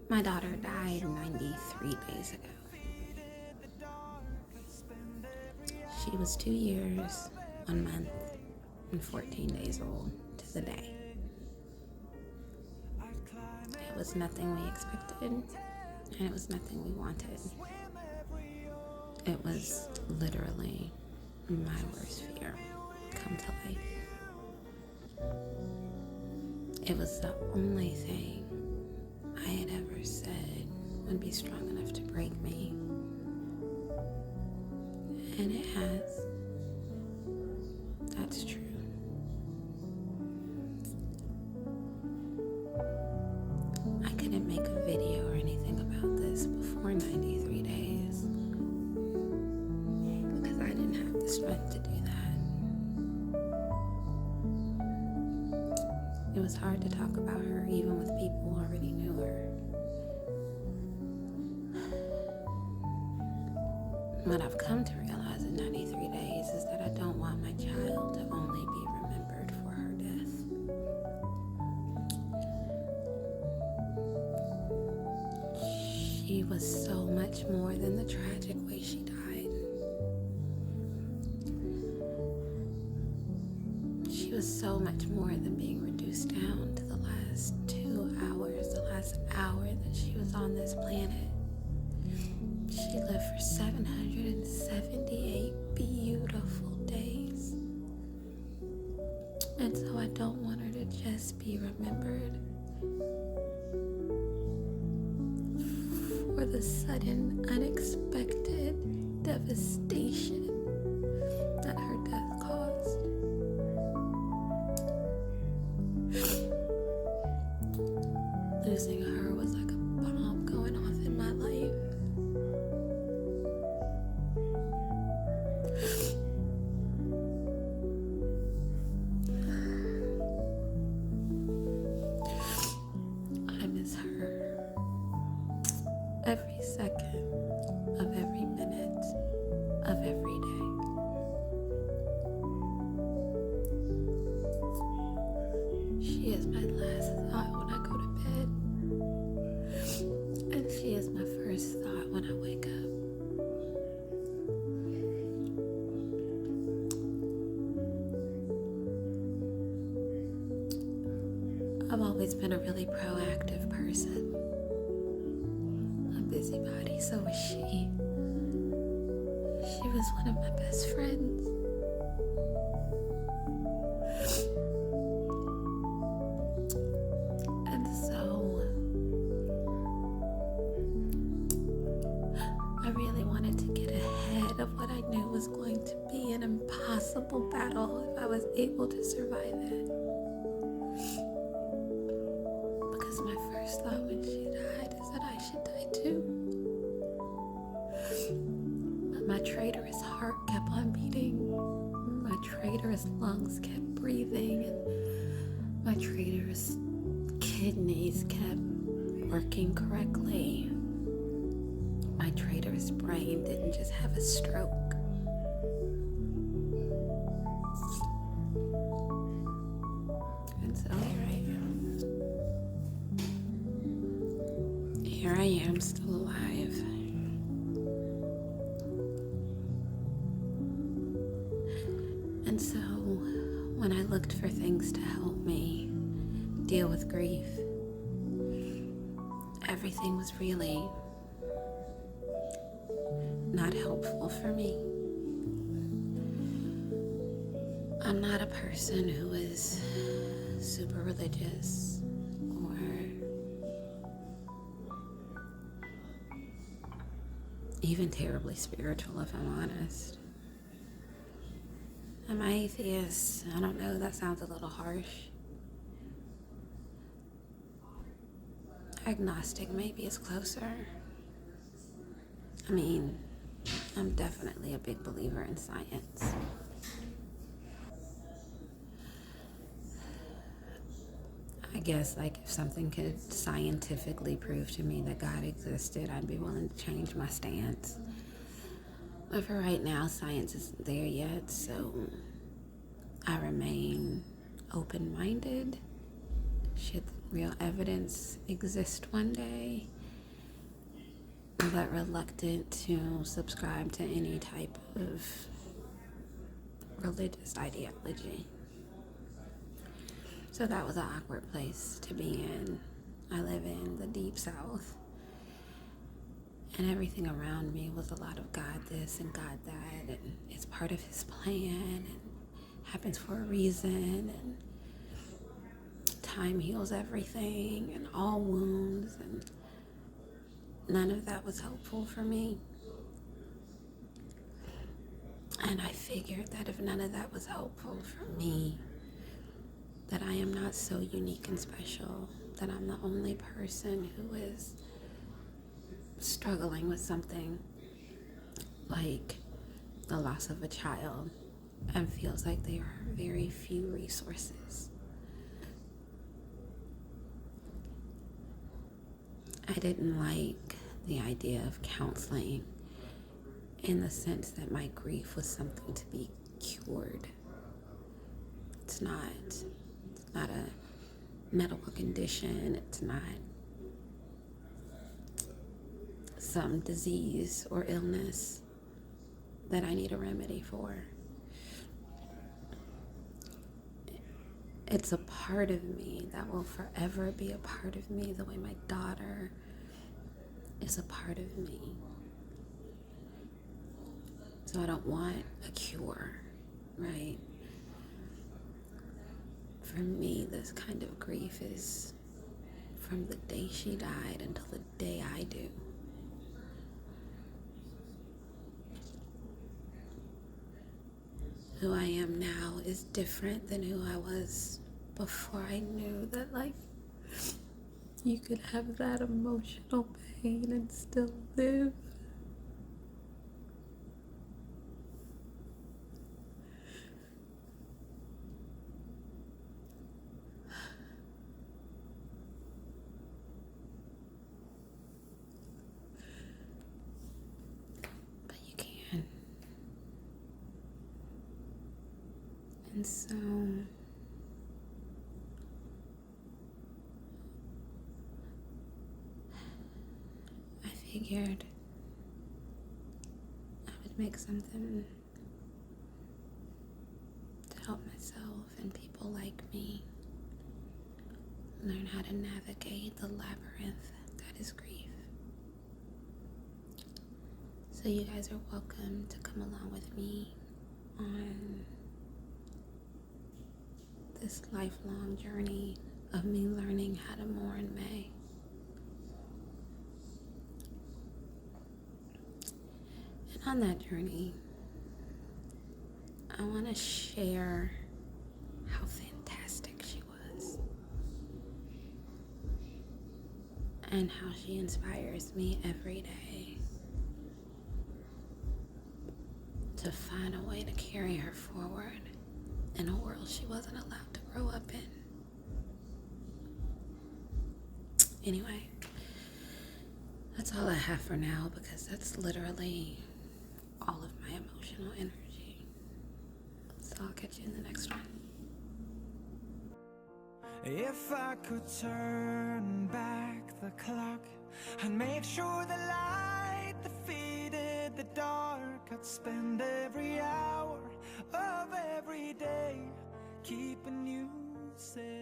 My daughter died 93 days ago. She was 2 years, 1 month, and 14 days old to the day. It was nothing we expected, and it was nothing we wanted. It was literally my worst fear come to life. It was the only thing I had ever said would be strong enough to break me. And it has. That's true. I couldn't make a video or anything about this before 93 days because I didn't have the strength to do that. It was hard to talk about her even with people who already knew her. What I've come to realize in 93 days is that I don't want my child to only be remembered for her death. She was so much more than the tragic way she died. She was so much more than being reduced down to the last 2 hours, the last hour that she was on this planet. She lived for 778 beautiful days. And so I don't want her to just be remembered for the sudden, unexpected devastation that her death caused. Losing her was like a bomb going off in my life. I miss her every second of every minute of every day. She is my last thought when I go to bed, and she is my first thought when I wake up. I've always been a really proactive person, a busybody, so was she. She was one of my best friends. And so I really wanted to get ahead of what I knew was going to be an impossible battle if I was able to survive it. Because my first thought when she died is that I should die too. But my traitorous heart kept on beating. My traitorous lungs kept breathing. And my traitorous kidneys kept working correctly. My traitorous brain didn't just have a stroke. And so here I am still alive. And so when I looked for things to help me deal with grief, everything was really not helpful for me. I'm not a person who is super religious or even terribly spiritual, if I'm honest. I'm an atheist. I don't know, that sounds a little harsh. Agnostic maybe is closer. I mean, I'm definitely a big believer in science. I guess like if something could scientifically prove to me that God existed, I'd be willing to change my stance. But for right now, science isn't there yet, so I remain open-minded should real evidence exist one day, but reluctant to subscribe to any type of religious ideology. So that was an awkward place to be in. I live in the deep south, and everything around me was a lot of God this and God that, and it's part of his plan and happens for a reason, and time heals everything and all wounds, and none of that was helpful for me. And I figured that if none of that was helpful for me, that I am not so unique and special, that I'm the only person who is struggling with something like the loss of a child and feels like there are very few resources. I didn't like the idea of counseling in the sense that my grief was something to be cured. It's not a medical condition. It's not some disease or illness that I need a remedy for. It's a part of me that will forever be a part of me, the way my daughter is a part of me. So I don't want a cure, right? For me, this kind of grief is from the day she died until the day I do. Who I am now is different than who I was before I knew that, like, you could have that emotional pain and still live. But you can. And so I figured I would make something to help myself and people like me learn how to navigate the labyrinth that is grief. So you guys are welcome to come along with me on this lifelong journey of me learning how to mourn May. And on that journey, I want to share how fantastic she was and how she inspires me every day to find a way to carry her forward in a world she wasn't allowed to grow up in. Anyway, that's all I have for now, because that's literally all of my emotional energy. So I'll catch you in the next one. If I could turn back the clock and make sure the light defeated the dark, I'd spend every hour of every day keeping you safe.